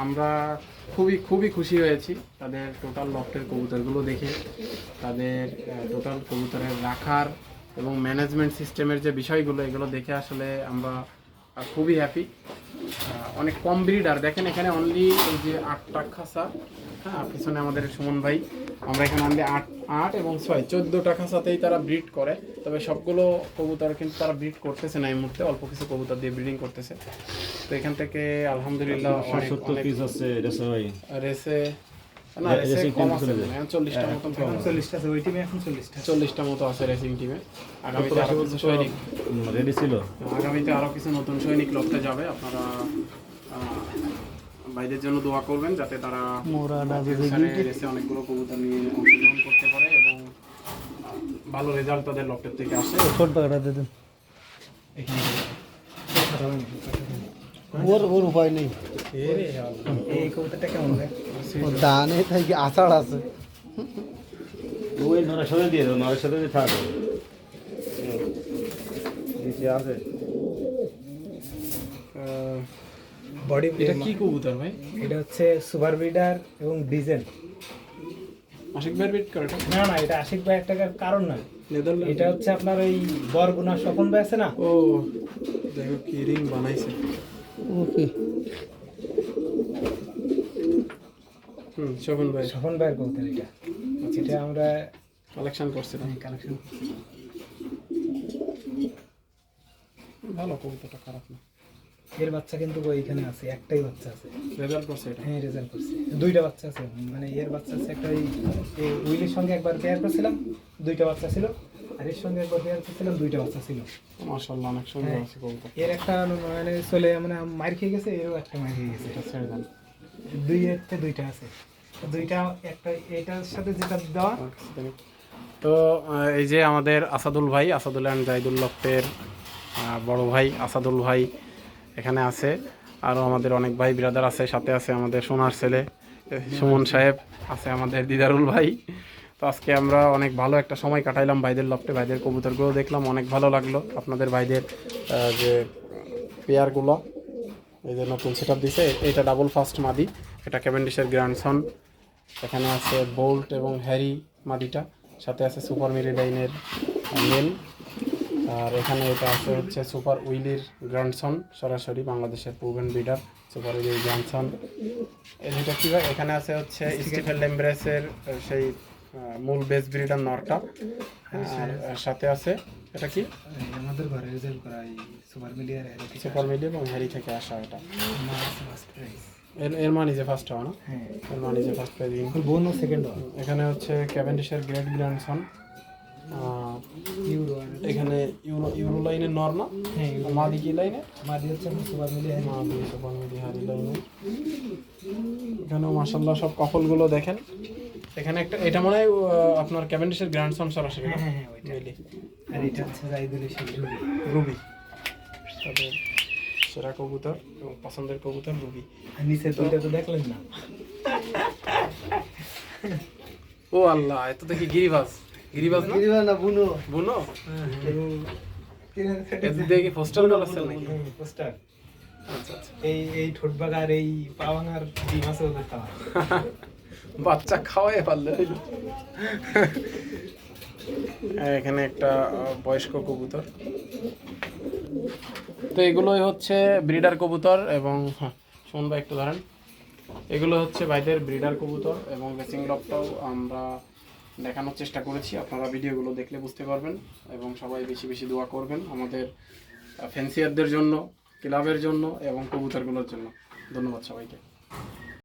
আমরা খুবই খুবই খুশি হয়েছি তাদের টোটাল লফটের কবুতরগুলো দেখে, তাদের টোটাল কবুতরের রাখার এবং ম্যানেজমেন্ট সিস্টেমের যে বিষয়গুলো এগুলো দেখে আসলে আমরা খুবই হ্যাপি। অনেক কম ব্রিডার দেখেন এখানে অনলি এই যে 8টা খাঁচা, হ্যাঁ পিছনে আমাদের সুমন ভাই, আমরা এখানে অনলি 8 এবং 6 14টা খাঁচাতেই তারা ব্রিড করে। তবে সবগুলো কবুতর কিন্তু তারা ব্রিড করতেছে না এই মুহূর্তে, অল্প কিছু কবুতর দিয়ে ব্রিডিং করতেছে। তো এখান থেকে আলহামদুলিল্লাহ অনেক পিস আছে রেসে ভাই, রেসে না রেসে কম আছে, 40টা মতন, 40টা আছে ওই টিমে, এখন 40টা 40টা মতো আছে রেসিং টিমে। আগামীতে আরো কিছু সৈনিক রেডি ছিল, আগামীতে আরো কিছু নতুন সৈনিক লড়তে যাবে। আপনারা ভাইদের জন্য দোয়া করবেন যাতে তারা রেসে অনেকগুলো কবুতর নিয়ে অংশগ্রহণ করতে পারে এবং ভালো রেজাল্ট তাদের লটের থেকে আসে। ছোট পাকাটা দিয়ে দেন ওর উপায় নেই। এই কবুতরটা কেমন হয়? ওর দানে থেকে আষাঢ় আছে, ওই নরের সাথে দিয়ে দাও, নরের সাথে দিয়ে থাকো নিচে আছে। বডি এটা কি কবুতর ভাই? এটা হচ্ছে সুপার ব্রিডার এবং ডিজেল। আশিক ভাই বিট করে এটা? না না, এটা আশিক ভাই টাকার কারণ না, নেদারল্যান্ড। এটা হচ্ছে আপনার ওই বরগুনা স্বপন ভাই আছে না, ও দেখো কি রিং বানাইছে। ওকে শোভন ভাই স্বপন ভাইয়ের কবুতর এটা। এটা আমরা কালেকশন করছিলাম। কালেকশন ভালো কবুতরটা, খারাপ না। এর বাচ্চা কিন্তু ওইখানে আছে, একটাই বাচ্চা আছে। রেজাল্ট করছে এটা? হ্যাঁ রেজাল্ট করছে, দুইটা বাচ্চা আছে, মানে এর বাচ্চা আছে একটা, এই উইলের সঙ্গে একবার পেয়ার করছিলাম, দুইটা বাচ্চা ছিল, আর এর সঙ্গে একবার পেয়ার করছিলাম, দুইটা বাচ্চা ছিল। মাশাআল্লাহ অনেক সুন্দর আছে কবুতর। এর একটা মানে চলে মানে মার খেয়ে গেছে, এরও একটা মার খেয়ে গেছে। এটা ছেড়ে দেন। দুইটা আছে, দুইটা একটা এটার সাথে যেটা দেওয়া। তো এই যে আমাদের আসাদুল ভাই, আসাদুল অ্যান্ড জাইদুল লফটের বড় ভাই আসাদুল ভাই এখানে আছে। আরও আমাদের অনেক ভাই ব্রাদার আছে, সাথে আছে আমাদের সোনার ছেলে সুমন সাহেব, আছে আমাদের দিদারুল ভাই। তো আজকে আমরা অনেক ভালো একটা সময় কাটাইলাম ভাইদের লফটে, ভাইদের কবুতরগুলো দেখলাম, অনেক ভালো লাগলো। আপনাদের ভাইদের যে পেয়ারগুলো এই যে নতুন সেট আপ দিছে, এটা ডাবল ফাস্ট মাদি, এটা ক্যাভেন্ডিশের গ্র্যান্ডসন। এখানে আছে বোল্ট এবং হ্যারি মাদিটা, সাথে আছে সুপার মিলি লাইনের মেল, আর এখানে এটা আছে হচ্ছে সুপার উইলির গ্র্যান্ডসন, সরাসরি বাংলাদেশের প্রুভেন ব্রিডার সুপার উইলির গ্র্যান্ডসন। এই দুটো কী হয়, এখানে আছে হচ্ছে স্টিফেন লেমব্রেসের সেই মূল বেস ব্রিডার নরটা, আর সাথে আছে এটা কি আমাদের ঘরে রেজাল্ট করা এই সুপার মিলিয়ার সুপার মিলি এবং হ্যারি থেকে আসা। এটা এর মানে যে ফার্স্ট হওয়া না? হ্যাঁ, এর মানে যে ফার্স্ট প্রাইজিং। বোন ও সেকেন্ড হওয়া। এখানে হচ্ছে ক্যাভেন্ডিশের গ্রেট গ্র্যান্ডসন, ইউরো এখানে ইউরো লাইনের নর না? হ্যাঁ, মাদি কি লাইনে? মাদি হচ্ছে সুপার মিলিয়ার। মাদি সুপার মিলি হ্যারি লাইনে। এখানেও মাশাআল্লাহ সব কপলগুলো দেখেন। এখানে একটা, এটা মনে হয় আপনার ক্যাভেন্ডিশের গ্র্যান্ডসন সরাসরি না? হ্যাঁ হ্যাঁ ওইটা। মিলি আর এটা হচ্ছে জাইদুলের সেই রুবি, তাদের সেরা কবুতর এবং পছন্দের কবুতর রুবি। আর নিচে দুইটা তো দেখলেন না। ও আল্লাহ, এত দেখি গিরিবাজ, গিরিবাজ না? না বুনো বুনো? এদিকে কি পোস্টার কালার নাকি? পোস্টার। আচ্ছা আচ্ছা। এই ঠোঁট বাগার এই পা ভাঙার ডিম আছে ওদের খাওয়া। বাচ্চা খাওয়াই পারলে। এখানে একটা বয়স্ক কবুতর। তো এগুলোই হচ্ছে ব্রিডার কবুতর এবং শুন ভাই একটু ধরেন, এগুলো হচ্ছে ভাইদের ব্রিডার কবুতর এবং রেসিং লফটাও আমরা দেখানোর চেষ্টা করেছি। আপনারা ভিডিওগুলো দেখলে বুঝতে পারবেন এবং সবাই বেশি বেশি দোয়া করবেন আমাদের ফ্যান্সিয়ারদের জন্য, ক্লাবের জন্য এবং কবুতরগুলোর জন্য। ধন্যবাদ সবাইকে।